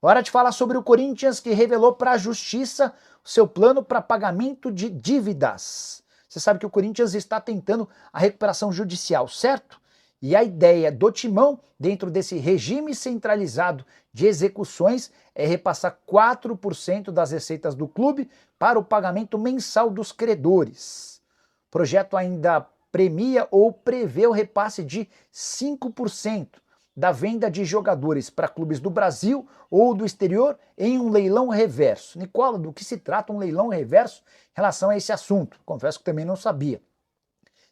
Hora de falar sobre o Corinthians, que revelou para a Justiça o seu plano para pagamento de dívidas. Você sabe que o Corinthians está tentando a recuperação judicial, certo? E a ideia do Timão, dentro desse regime centralizado de execuções, é repassar 4% das receitas do clube para o pagamento mensal dos credores. O projeto ainda premia ou prevê o repasse de 5% da venda de jogadores para clubes do Brasil ou do exterior em um leilão reverso. Nicola, do que se trata um leilão reverso em relação a esse assunto? Confesso que também não sabia.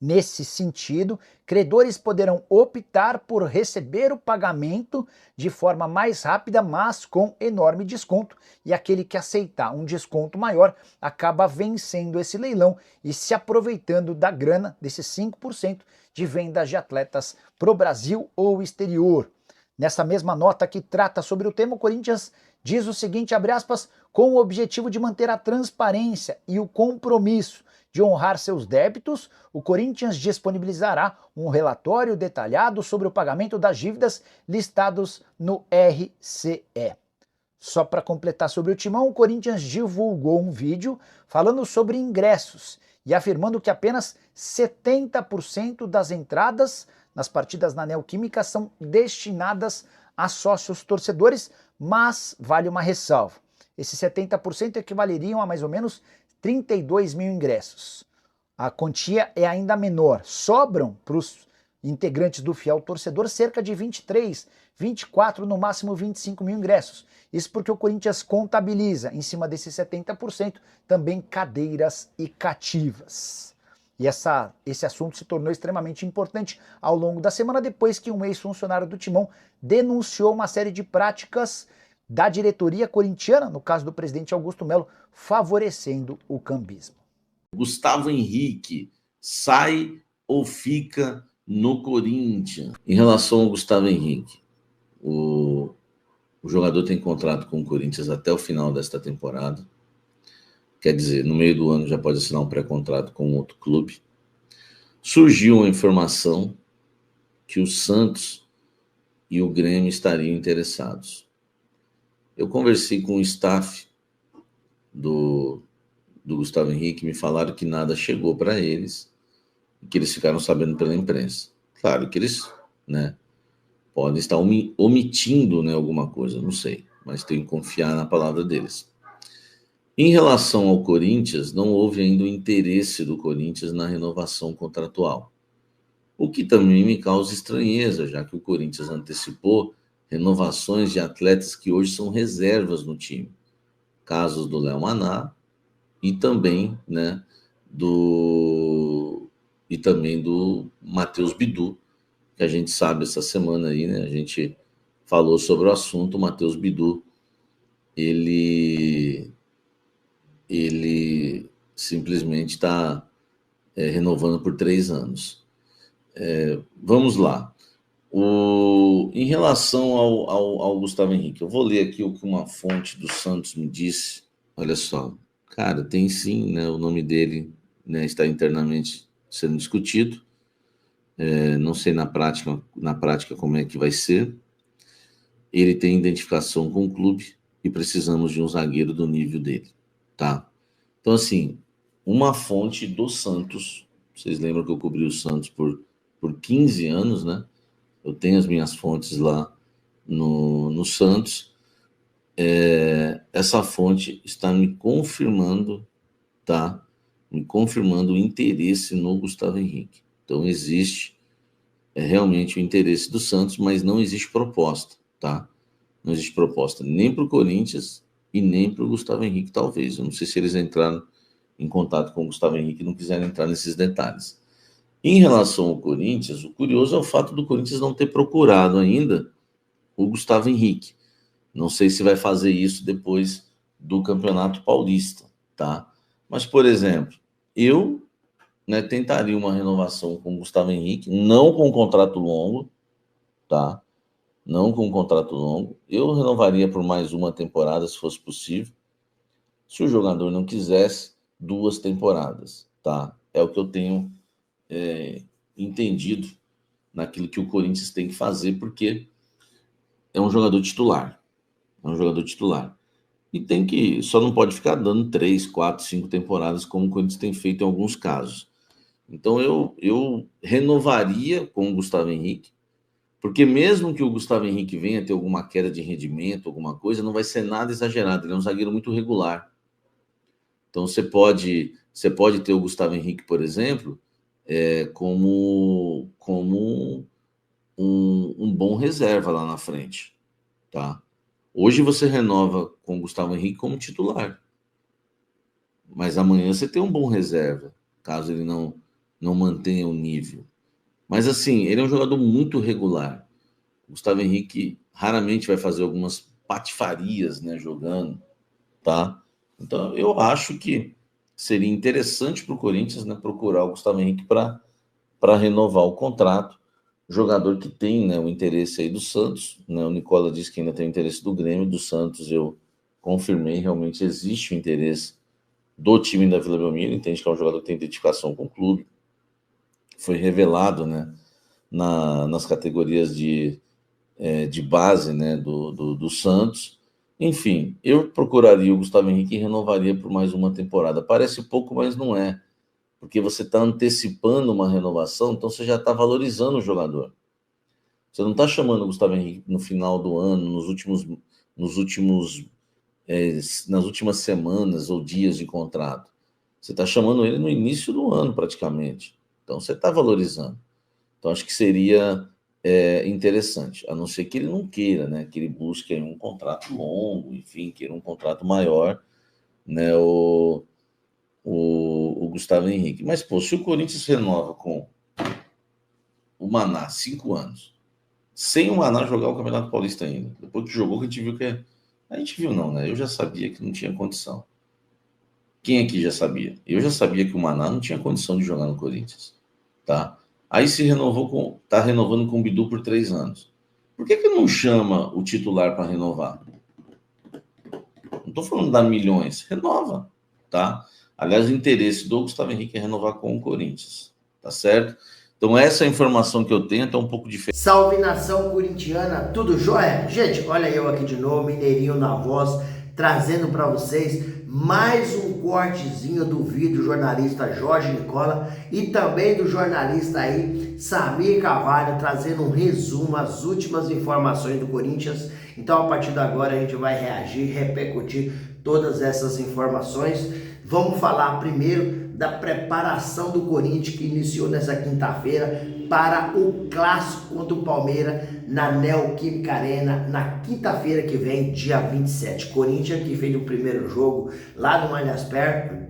Nesse sentido, credores poderão optar por receber o pagamento de forma mais rápida, mas com enorme desconto, e aquele que aceitar um desconto maior acaba vencendo esse leilão e se aproveitando da grana, desses 5% de vendas de atletas para o Brasil ou exterior. Nessa mesma nota que trata sobre o tema, o Corinthians diz o seguinte, abre aspas, com o objetivo de manter a transparência e o compromisso de honrar seus débitos, o Corinthians disponibilizará um relatório detalhado sobre o pagamento das dívidas listados no RCE. Só para completar sobre o Timão, o Corinthians divulgou um vídeo falando sobre ingressos e afirmando que apenas 70% das entradas nas partidas na Neoquímica são destinadas a sócios torcedores, mas vale uma ressalva. Esses 70% equivaleriam a mais ou menos 32 mil ingressos. A quantia é ainda menor. Sobram para os integrantes do fiel torcedor cerca de 23, 24, no máximo 25 mil ingressos. Isso porque o Corinthians contabiliza, em cima desses 70%, também cadeiras e cativas. E esse assunto se tornou extremamente importante ao longo da semana, depois que um ex-funcionário do Timão denunciou uma série de práticas da diretoria corintiana, no caso do presidente Augusto Melo, favorecendo o cambismo. Gustavo Henrique sai ou fica no Corinthians? Em relação ao Gustavo Henrique, o jogador tem contrato com o Corinthians até o final desta temporada. Quer dizer, no meio do ano já pode assinar um pré-contrato com outro clube. Surgiu uma informação que o Santos e o Grêmio estariam interessados. Eu conversei com o staff do Gustavo Henrique, me falaram que nada chegou para eles, que eles ficaram sabendo pela imprensa. Claro que eles, podem estar omitindo, alguma coisa, não sei, mas tenho que confiar na palavra deles. Em relação ao Corinthians, não houve ainda o interesse do Corinthians na renovação contratual, o que também me causa estranheza, já que o Corinthians antecipou renovações de atletas que hoje são reservas no time. Casos do Léo Maná e também, do Matheus Bidu, que a gente sabe essa semana aí, a gente falou sobre o assunto. O Matheus Bidu, ele simplesmente está renovando por 3 anos. Vamos lá. Em relação ao Gustavo Henrique, eu vou ler aqui o que uma fonte do Santos me disse. Olha só, cara, tem sim, o nome dele está internamente sendo discutido. Não sei na prática como é que vai ser. Ele tem identificação com o clube e precisamos de um zagueiro do nível dele, tá? Então, assim, uma fonte do Santos, vocês lembram que eu cobri o Santos por 15 anos, Eu tenho as minhas fontes lá no Santos. Essa fonte está me confirmando, tá? Me confirmando o interesse no Gustavo Henrique. Então, existe realmente o interesse do Santos, mas não existe proposta, tá? Não existe proposta nem para o Corinthians e nem para o Gustavo Henrique, talvez. Eu não sei se eles entraram em contato com o Gustavo Henrique e não quiseram entrar nesses detalhes. Em relação ao Corinthians, o curioso é o fato do Corinthians não ter procurado ainda o Gustavo Henrique. Não sei se vai fazer isso depois do Campeonato Paulista, tá? Mas, por exemplo, eu tentaria uma renovação com o Gustavo Henrique, não com um contrato longo, tá? Não com um contrato longo. Eu renovaria por mais uma temporada, se fosse possível. Se o jogador não quisesse, 2 temporadas, tá? É o que eu tenho entendido naquilo que o Corinthians tem que fazer, porque é um jogador titular. É um jogador titular. E só não pode ficar dando 3, 4, 5 temporadas, como o Corinthians tem feito em alguns casos. Então eu renovaria com o Gustavo Henrique, porque mesmo que o Gustavo Henrique venha ter alguma queda de rendimento, alguma coisa, não vai ser nada exagerado. Ele é um zagueiro muito regular. Então você pode ter o Gustavo Henrique, por exemplo, como um bom reserva lá na frente, tá? Hoje você renova com o Gustavo Henrique como titular, mas amanhã você tem um bom reserva, caso ele não mantenha o nível. Mas assim, ele é um jogador muito regular. O Gustavo Henrique raramente vai fazer algumas patifarias, né, jogando, tá? Então eu acho que seria interessante para o Corinthians, né, procurar o Gustavo Henrique para renovar o contrato. Jogador que tem, né, o interesse aí do Santos, né? O Nicola disse que ainda tem o interesse do Grêmio, do Santos eu confirmei, realmente existe o interesse do time da Vila Belmiro, entende que é um jogador que tem identificação com o clube, foi revelado, né, nas categorias de base, né, do Santos. Enfim, eu procuraria o Gustavo Henrique e renovaria por mais uma temporada. Parece pouco, mas não é, porque você está antecipando uma renovação, então você já está valorizando o jogador. Você não está chamando o Gustavo Henrique no final do ano, nas últimas semanas ou dias de contrato. Você está chamando ele no início do ano, praticamente. Então você está valorizando. Então acho que seria interessante, a não ser que ele não queira, né? Que ele busque um contrato longo, enfim, queira um contrato maior, né? O Gustavo Henrique. Mas, pô, se o Corinthians renova com o Maná 5 anos, sem o Maná jogar o Campeonato Paulista ainda, depois que jogou, que a gente viu que. A gente viu, não, né? Eu já sabia que não tinha condição. Quem aqui já sabia? Eu já sabia que o Maná não tinha condição de jogar no Corinthians, tá? Aí tá renovando com o Bidu por 3 anos. Por que não chama o titular para renovar? Não estou falando de dar milhões, renova, tá? Aliás, o interesse do Gustavo Henrique é renovar com o Corinthians, tá certo? Então essa é a informação que eu tenho, tá um pouco diferente. Salve nação corintiana, tudo jóia? Gente, olha eu aqui de novo, Mineirinho na voz, trazendo para vocês mais um cortezinho do vídeo do jornalista Jorge Nicola e também do jornalista aí Samir Carvalho, trazendo um resumo, as últimas informações do Corinthians. Então a partir de agora a gente vai reagir, repercutir todas essas informações. Vamos falar primeiro da preparação do Corinthians que iniciou nessa quinta-feira para o clássico contra o Palmeiras na Neoquímica Arena na quinta-feira que vem, dia 27. Corinthians que fez o primeiro jogo lá no Allianz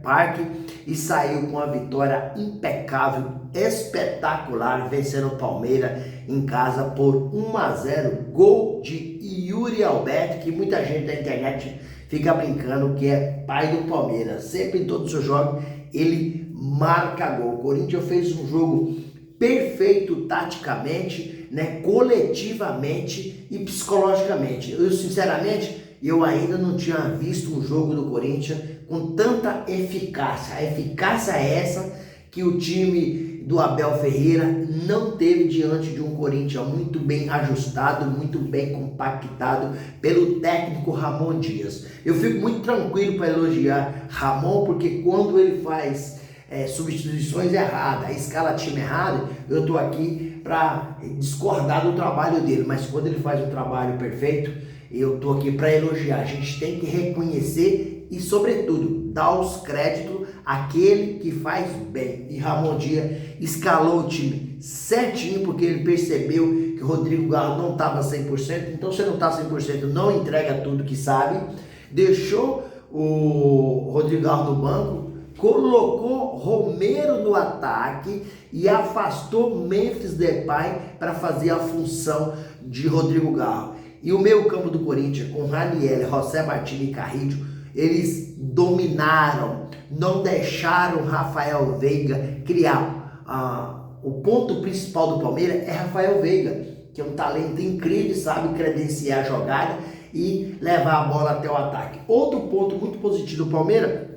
Parque e saiu com uma vitória impecável, espetacular, vencendo o Palmeiras em casa por 1-0, gol de Yuri Alberto, que muita gente da internet fica brincando que é pai do Palmeiras. Sempre em todos os seus jogos ele marca gol. O Corinthians fez um jogo perfeito taticamente, né, coletivamente e psicologicamente. Eu sinceramente, eu ainda não tinha visto um jogo do Corinthians com tanta eficácia. A eficácia é essa que o time do Abel Ferreira não teve diante de um Corinthians muito bem ajustado, muito bem compactado pelo técnico Ramon Dias. Eu fico muito tranquilo para elogiar Ramon, porque quando ele faz substituições erradas, escala time errado, eu estou aqui para discordar do trabalho dele, mas quando ele faz um trabalho perfeito, eu estou aqui para elogiar. A gente tem que reconhecer e, sobretudo, dar os créditos àquele que faz bem. E Ramon Dias escalou o time certinho, porque ele percebeu que o Rodrigo Garro não estava 100%, então se não está 100%, não entrega tudo que sabe, deixou o Rodrigo Garro no banco, colocou Romero no ataque e afastou Memphis Depay para fazer a função de Rodrigo Garro. E o meio campo do Corinthians, com Raniel, José Martins e Carrillo, eles dominaram, não deixaram Rafael Veiga criar. O ponto principal do Palmeiras é Rafael Veiga, que é um talento incrível, sabe credenciar a jogada e levar a bola até o ataque. Outro ponto muito positivo do Palmeiras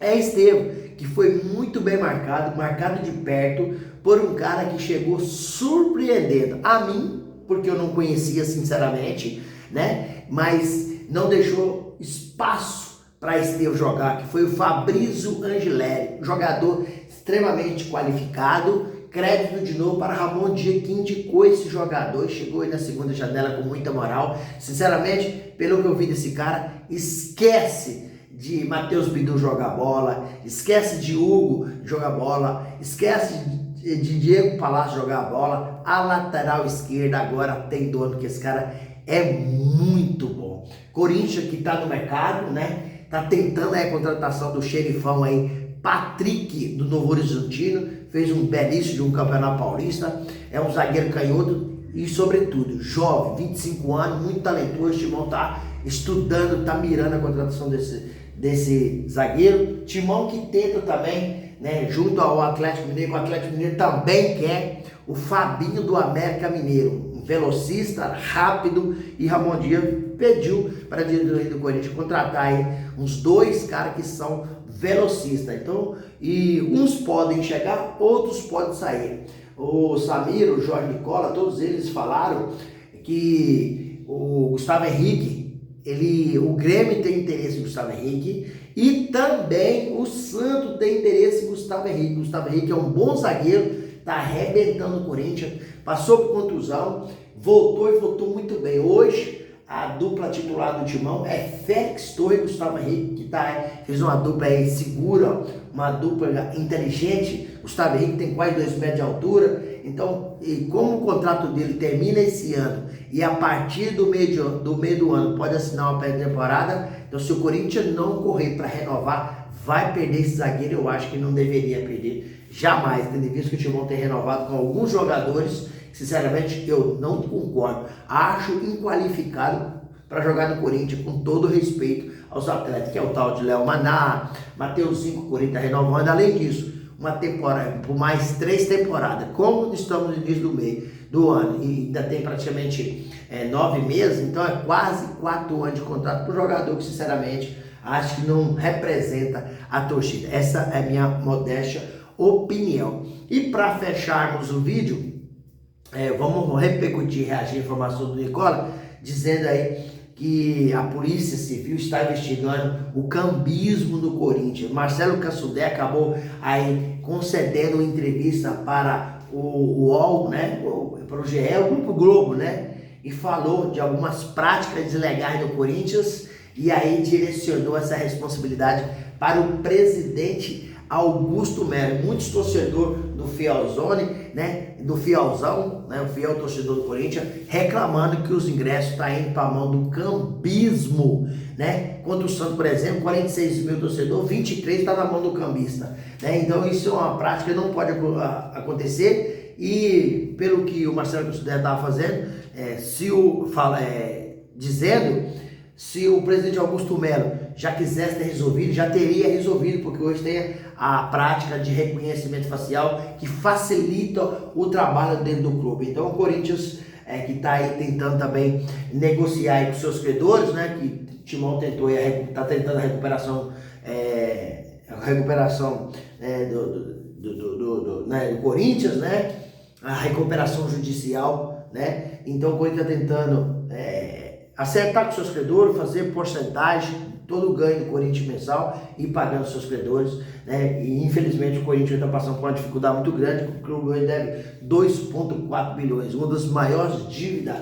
é Estevam, que foi muito bem marcado de perto por um cara que chegou surpreendendo a mim, porque eu não conhecia sinceramente, né? Mas não deixou espaço para Estevão jogar, que foi o Fabrício Angeleri, jogador extremamente qualificado. Crédito de novo para Ramon Dias, que indicou esse jogador e chegou aí na segunda janela com muita moral. Sinceramente, pelo que eu vi desse cara, esquece de Matheus Bidu jogar bola, esquece de Hugo jogar bola, esquece de Diego Palácio jogar bola. A lateral esquerda agora tem dono, porque esse cara é muito bom. Corinthians, que tá no mercado, né? Tá tentando aí a contratação do xerifão aí, Patrick, do Novo Horizontino. Fez um belíssimo de um campeonato paulista. É um zagueiro canhoto e, sobretudo, jovem, 25 anos, muito talentoso. O Timão tá estudando, tá mirando a contratação desse zagueiro. Timão que tenta também, né, junto ao Atlético Mineiro, o Atlético Mineiro também quer o Fabinho do América Mineiro, um velocista, rápido, e Ramon Dias pediu para a diretoria do Corinthians contratar aí uns 2 caras que são velocistas. Então, e uns podem chegar, outros podem sair. O Samir, o Jorge Nicola, todos eles falaram que o Gustavo Henrique, o Grêmio tem interesse em Gustavo Henrique e também o Santos tem interesse em Gustavo Henrique. Gustavo Henrique é um bom zagueiro, tá arrebentando o Corinthians, passou por contusão, voltou e voltou muito bem. Hoje, a dupla titular do Timão é Félix Torres e Gustavo Henrique, que fez uma dupla aí segura, uma dupla inteligente. Gustavo Henrique tem quase 2 metros de altura. Então, e como o contrato dele termina esse ano e a partir do meio do ano pode assinar uma pré-temporada, então se o Corinthians não correr para renovar, vai perder esse zagueiro. Eu acho que não deveria perder jamais, tendo visto que o Timão tem renovado com alguns jogadores. Sinceramente, eu não concordo. Acho inqualificado para jogar no Corinthians, com todo respeito aos atletas, que é o tal de Léo Maná, Mateuzinho, que o Corinthians renovando. Além disso, uma temporada, por mais 3 temporadas, como estamos no início do ano, e ainda tem praticamente 9 meses, então é quase 4 anos de contrato para o jogador, que sinceramente acho que não representa a torcida. Essa é a minha modesta opinião. E para fecharmos o vídeo, vamos repercutir, reagir a informação do Nicola, dizendo aí que a Polícia Civil está investigando o cambismo do Corinthians. Marcelo Cassudé acabou aí concedendo uma entrevista para o UOL, né, para o GE, o Grupo Globo, né, e falou de algumas práticas ilegais do Corinthians e aí direcionou essa responsabilidade para o presidente Augusto Melo. Muitos torcedores do Fielzone, né, do Fielzão, né, o fiel torcedor do Corinthians, reclamando que os ingressos estão indo para a mão do cambismo, né? Contra o Santos, por exemplo, 46 mil torcedores, 23 está na mão do cambista, né? Então isso é uma prática que não pode acontecer. E pelo que o Marcelo Cassudé estava fazendo, dizendo, se o presidente Augusto Melo já quisesse ter resolvido, já teria resolvido, porque hoje tem a prática de reconhecimento facial que facilita o trabalho dentro do clube. Então o Corinthians, que está aí tentando também negociar aí com seus credores, né, que o Timão tentou, está tentando a recuperação do Corinthians, né, a recuperação judicial, né. Então o Corinthians está tentando acertar com seus credores, fazer porcentagem, todo o ganho do Corinthians mensal e pagando seus credores, né? E infelizmente o Corinthians está passando por uma dificuldade muito grande, porque o clube hoje deve 2,4 bilhões, uma das maiores dívidas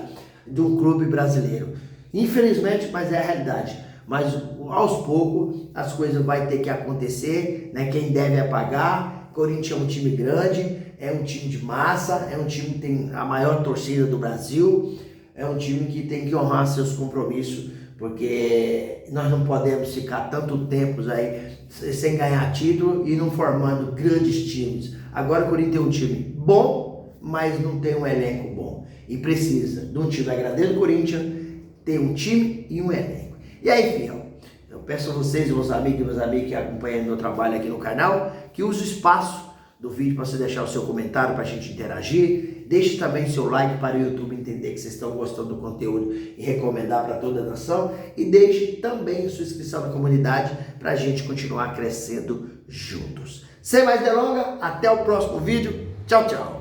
do clube brasileiro. Infelizmente, mas é a realidade. Mas aos poucos as coisas vão ter que acontecer, né? Quem deve é pagar. O Corinthians é um time grande, é um time de massa, é um time que tem a maior torcida do Brasil, é um time que tem que honrar seus compromissos, porque nós não podemos ficar tanto tempo aí sem ganhar título e não formando grandes times. Agora o Corinthians tem um time bom, mas não tem um elenco bom. E precisa de um time agradecido do Corinthians, ter um time e um elenco. E aí, fiel, eu peço a vocês, meus amigos que acompanham meu trabalho aqui no canal, que use o espaço do vídeo para você deixar o seu comentário, para a gente interagir. Deixe também seu like para o YouTube entender que vocês estão gostando do conteúdo e recomendar para toda a nação. E deixe também a sua inscrição na comunidade para a gente continuar crescendo juntos. Sem mais delongas, até o próximo vídeo. Tchau, tchau.